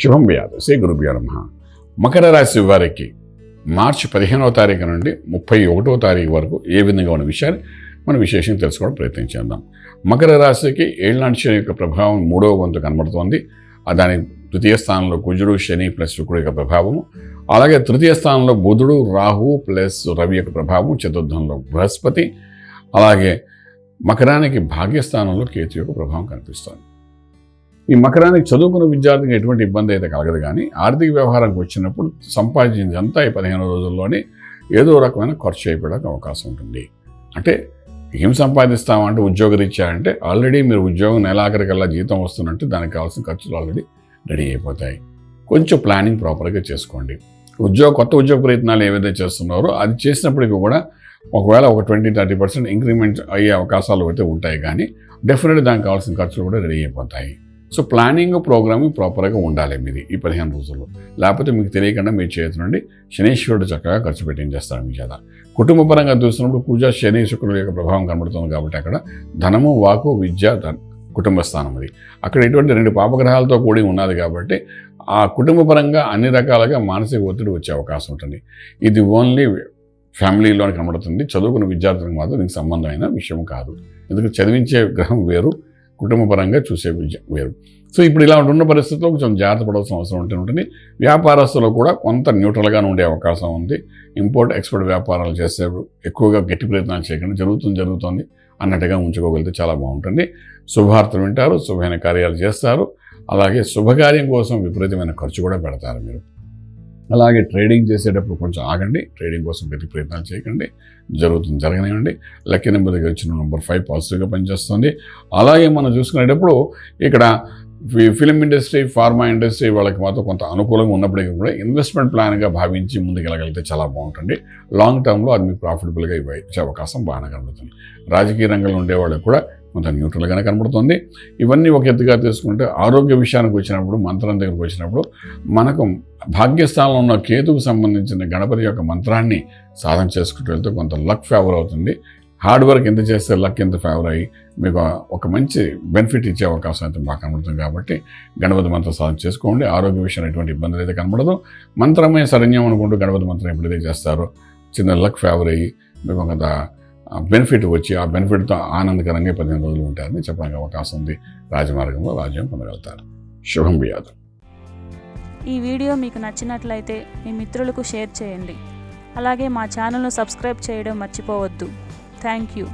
శుభం వ్యాధు శ్రీ గురుభ్యో నమః. మకర రాశి వారికి మార్చి 15వ తారీఖు నుండి 31వ తారీఖు వరకు ఏ విధంగా ఉన్న విషయాన్ని మనం విశేషంగా తెలుసుకోవడం ప్రయత్నం చేద్దాం. మకర రాశికి ఏళ్ళనాటి శని యొక్క ప్రభావం 3వ వంతు కనబడుతోంది. దాని తృతీయ స్థానంలో కుజుడు, శని ప్లస్ శుక్రుడు యొక్క ప్రభావము, అలాగే తృతీయ స్థానంలో బుధుడు, రాహువు ప్లస్ రవి యొక్క ప్రభావం, చతుర్థంలో బృహస్పతి, అలాగే మకరానికి భాగ్యస్థానంలో కేతు యొక్క ప్రభావం కనిపిస్తోంది. ఈ మకరానికి చదువుకున్న విద్యార్థికి ఎటువంటి ఇబ్బంది అయితే కలగదు, కానీ ఆర్థిక వ్యవహారానికి వచ్చినప్పుడు సంపాదించిందంతా ఈ 15 రోజుల్లోనే ఏదో రకమైన ఖర్చు అయిపోవడానికి అవకాశం ఉంటుంది. అంటే ఏం సంపాదిస్తామంటే ఉద్యోగరీత్యా అంటే ఆల్రెడీ మీరు ఉద్యోగం నెలాఖరికల్లా జీతం వస్తున్నట్టు దానికి కావాల్సిన ఖర్చులు ఆల్రెడీ రెడీ అయిపోతాయి. కొంచెం ప్లానింగ్ ప్రాపర్గా చేసుకోండి. కొత్త ఉద్యోగ ప్రయత్నాలు ఏవైతే చేస్తున్నారో అది చేసినప్పటికీ కూడా ఒకవేళ ఒక 20-30% ఇంక్రిమెంట్ అయ్యే అవకాశాలు అయితే ఉంటాయి, కానీ డెఫినెట్గా దానికి కావాల్సిన ఖర్చులు కూడా రెడీ అయిపోతాయి. సో ప్లానింగ్, ప్రోగ్రామింగ్ ప్రాపర్గా ఉండాలి మీది ఈ 15 రోజుల్లో. లేకపోతే మీకు తెలియకుండా మీ చేతి నుండి శనీశ్వరుడు చక్కగా ఖర్చు పెట్టించేస్తారు మీ చేత. కుటుంబ పరంగా చూసినప్పుడు పూజ, శని, శుక్రుడు యొక్క ప్రభావం కనబడుతుంది కాబట్టి అక్కడ ధనము, వాకు, విద్య, కుటుంబ స్థానం అది. అక్కడ ఎటువంటి 2 పాపగ్రహాలతో కూడి ఉన్నది కాబట్టి ఆ కుటుంబ పరంగా అన్ని రకాలుగా మానసిక ఒత్తిడి వచ్చే అవకాశం ఉంటుంది. ఇది ఓన్లీ ఫ్యామిలీలోనే కనబడుతుంది. చదువుకున్న విద్యార్థులకు మాత్రం దీనికి సంబంధమైన విషయం కాదు. ఎందుకంటే చదివించే గ్రహం వేరు, కుటుంబ పరంగా చూసే విద్య వేరు. సో ఇప్పుడు ఇలా ఉన్న పరిస్థితుల్లో కొంచెం జాగ్రత్త పడాల్సిన అవసరం ఉంటుంది. వ్యాపారస్తులు కూడా కొంత న్యూట్రల్గానే ఉండే అవకాశం ఉంది. ఇంపోర్ట్ ఎక్స్పోర్ట్ వ్యాపారాలు చేసేప్పుడు ఎక్కువగా గట్టి ప్రయత్నాలు చేయకుండా జరుగుతుంది అన్నట్టుగా ఉంచుకోగలిగితే చాలా బాగుంటుంది. శుభార్తలు వింటారు, శుభమైన కార్యాలు చేస్తారు, అలాగే శుభకార్యం కోసం విపరీతమైన ఖర్చు కూడా పెడతారు మీరు. అలాగే ట్రేడింగ్ చేసేటప్పుడు కొంచెం ఆగండి, ట్రేడింగ్ కోసం గట్టి ప్రయత్నాలు చేయకండి, జరగనివ్వండి. లక్కీ నెంబర్ దగ్గర వచ్చిన నెంబర్ 5 పాజిటివ్గా పనిచేస్తుంది. అలాగే మనం చూసుకునేటప్పుడు ఇక్కడ ఫిలిం ఇండస్ట్రీ, ఫార్మా ఇండస్ట్రీ వాళ్ళకి మాత్రం కొంత అనుకూలంగా ఉన్నప్పటికీ కూడా ఇన్వెస్ట్మెంట్ ప్లాన్గా భావించి ముందుకెళ్ళగలిగితే చాలా బాగుంటుంది. లాంగ్ టర్మ్లో అది మీకు ప్రాఫిటబుల్గా ఇచ్చే అవకాశం బాగా కనబడుతుంది. రాజకీయ రంగంలో ఉండేవాళ్ళకి కూడా కొంత న్యూట్రల్గానే కనబడుతుంది. ఇవన్నీ ఒక ఎత్తుగా తీసుకుంటే ఆరోగ్య విషయానికి వచ్చినప్పుడు, మంత్రం దగ్గరకు వచ్చినప్పుడు మనకు భాగ్యస్థానంలో ఉన్న కేతుకు సంబంధించిన గణపతి యొక్క మంత్రాన్ని సాధన చేసుకుంటూ వెళ్తే కొంత లక్ ఫేవర్ అవుతుంది. హార్డ్ వర్క్ ఎంత చేస్తే లక్ ఎంత ఫేవర్ అయ్యి మీకు ఒక మంచి బెనిఫిట్ ఇచ్చే అవకాశం అయితే బాగా కనబడుతుంది. కాబట్టి గణపతి మంత్రం సాధన చేసుకోండి. ఆరోగ్య విషయంలో ఎటువంటి ఇబ్బందులు అయితే కనబడదు. మంత్రమే శరణ్యం అనుకుంటూ గణపతి మంత్రం ఎప్పుడైతే చేస్తారో చిన్న లక్ ఫేవర్ అయ్యి మీకు కొంత బెనిఫిట్ వచ్చి ఆ బెనిఫిట్తో ఆనందకరంగా 15 రోజులు ఉంటారని చెప్పడానికి అవకాశం ఉంది. రాజమార్గంలో రాజ్యం పొందగలుగుతారు. శుభం వ్యాధు. ఈ వీడియో మీకు నచ్చినట్లయితే మీ మిత్రులకు షేర్ చేయండి. అలాగే మా ఛానల్ను సబ్స్క్రైబ్ చేయడం మర్చిపోవద్దు. Thank you.